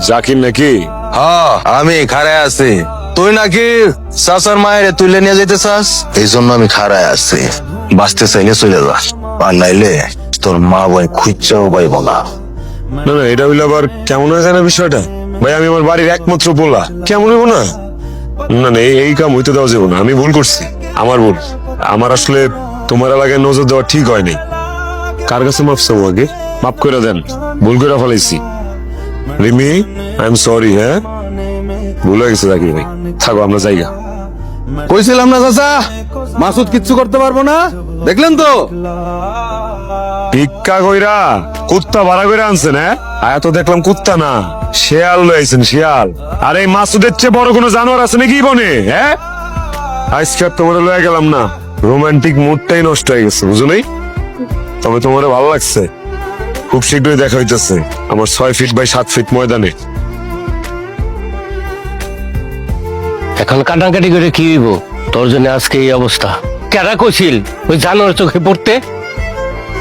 জাকির নাকি? হ্যাঁ আমি খাড়ায় আছি। তুই নাকি চাচার মায়ের তুলে নিয়ে যেতে চাস, এই জন্য আমি খাড়ায় আছি। বাঁচতে চাইলে চলে যা, আর নাইলে তোর মা বোন খুঁজছেও পাইব না। না না, এটা হইলে আবার কেমন হয়েছে না বিষয়টা? ভাই আমি আমার বাড়ির একমাত্র পোলা, কেমন হইব না? না না, এই কাম হইতে দেওয়া যাবে না। আমি ভুল করছি, আমার ভুল। আমার আসলে তোমার এলাকায় নজর দেওয়া ঠিক হয়নি। কার কাছে মাফ চাবো আগে? মাফ করে দেন, ভুল করে ফেলাইছি। Rimi, I am sorry. হ্যাঁ, ভুল হয়ে গেছে জাকির ভাই। থাকো, আমরা জায়গা। কইছিলাম না চাচা, মাসুদ কিচ্ছু করতে পারবো না, দেখলেন তো? ভিক্ষা কইরা কুত্তা ভাড়া করে আনছেন? হ্যাঁ, আয়া তো দেখলাম কুত্তা না, শিয়াল লইছেন, শিয়াল। আর এই মাসুদের চেয়ে বড় কোনো জানোয়ার আছে নাকি বনে? হ্যাঁ, আজকে আর তোমার লয়ে গেলাম না, রোমান্টিক মুডটাই নষ্ট হয়ে গেছে, বুঝো নাই? তবে তোমার ভালো লাগছে। খুব শীঘ্রই দেখা হইতেছে আমার 6 ফিট বাই 7 ফিট ময়দানে। এখন কাটাকাটি করে কি হইব? তোর জন্য আজকে এই অবস্থা। কেডা কইছিল ওই জানোয়ার চোখে পড়তে?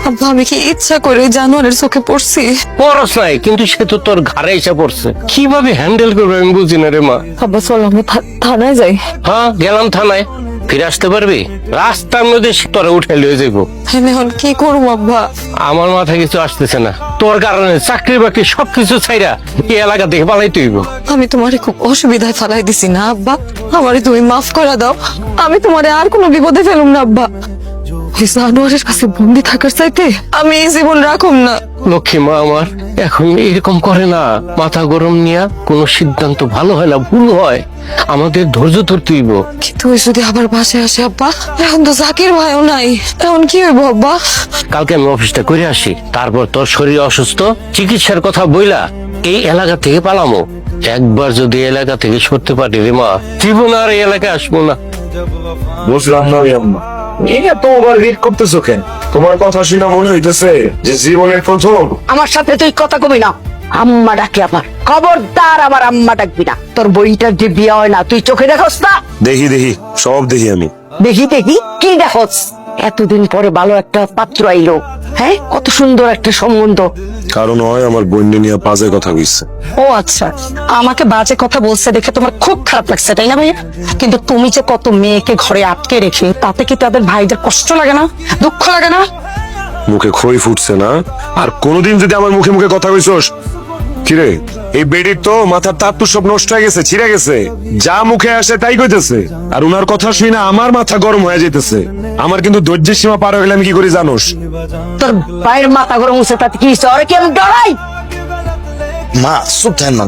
আব্বা আমি কি ইচ্ছা করে জানোয়ারের চোখে পড়ছি? পরস নাই, কিন্তু সে তো তোর ঘাড়ে এসে পড়ছে। কিভাবে হ্যান্ডেল করবে আমি বুঝি না রে মা। আব্বা চলো আমরা থানায় যাই। হ্যাঁ, গেলাম থানায়। ফিরে আসতে পারবি? রাস্তার মধ্যে তোরা উঠে লিয়ে যাইব। আমি এখন কি করবো আব্বা? আমার মাথায় কিছু আসতেছে না। তোর কারণে চাকরি বাকরি সবকিছু ছাইরা এই এলাকা থেকে পালাইতে হইব। আমি তোমারে খুব অসুবিধায় ফেলাই দিছি না আব্বা? আমারে তুমি মাফ করে দাও। আমি তোমারে আর কোনো বিপদে ফেলুম না আব্বা। ওই জানোয়ারের কাছে বন্দি থাকার চাইতে আমি এই জীবন রাখুম না। লক্ষ্মী মা আমার এখন এরকম করে না। মাথা গরম নিয়া কোনো সিদ্ধান্ত ভালো হয় না, ভুল হয়। আমাদের ধৈর্য ধরতে হইব। কিন্তু ওই যদি আবার বাসায় আসে আব্বা, এখন তো জাকির ভাইও নাই, এখন কি হইব আব্বা? কালকে আমি অফিসটা করে আসি, তারপর তোর শরীর অসুস্থ, চিকিৎসার কথা বইলা এই এলাকা থেকে পালামো। একবার যদি এলাকা থেকে সরতে পারি রে মা, জীবন আর এই এলাকায় আসবো না। বুঝলাম না আম্মা, এত ওভার রিড করতেছো কেন? তোমার কথা শুনে মনে হইতেছে যে জীবনের প্রথম। আমার সাথে তুই কথা কবি না। আম্মা ডাকি আমার, খবরদার আমার আম্মা ডাকবি না। তোর বইটার যে বিয়ে হয় না, তুই চোখে দেখোস না? দেখি দেখি, সব দেখি আমি। দেখি দেখি কি দেখোস? এতদিন পরে ভালো একটা পাত্র আইলো, হ্যাঁ, কত সুন্দর একটা সম্বন্ধ। কারণ হয় আমার বন্যে নিয়ে বাজে কথা কইছে। ও আচ্ছা, আমাকে বাজে কথা বলছে দেখে তোমার খুব খারাপ লাগছে, তাই না ভাইয়া? কিন্তু তুমি যে কত মেয়েকে ঘরে আটকে রেখে, তাতে কি তাদের ভাইদের কষ্ট লাগে না, দুঃখ লাগে না? মুখে খই ফুটছে না? আর কোনোদিন যদি আমার মুখে মুখে কথা কইছস, কিরে এই বেডির তো মাথার তাত্তু সব নষ্ট হয়ে গেছে, ছিঁড়ে গেছে। যা মুখে আসে তাই কইতেছে। আর উনার কথা শুনে আমার মাথা গরম হয়ে যাইতেছে। আমার কিন্তু ধৈর্যের সীমা পার হয়ে গেলে আমি কি করি জানোস? তোর ভাইয়ের মাথা গরম হচ্ছে, তাতে কি হচ্ছে? ওরে কি আমি ডরাই? মা চুপ থাকেন না।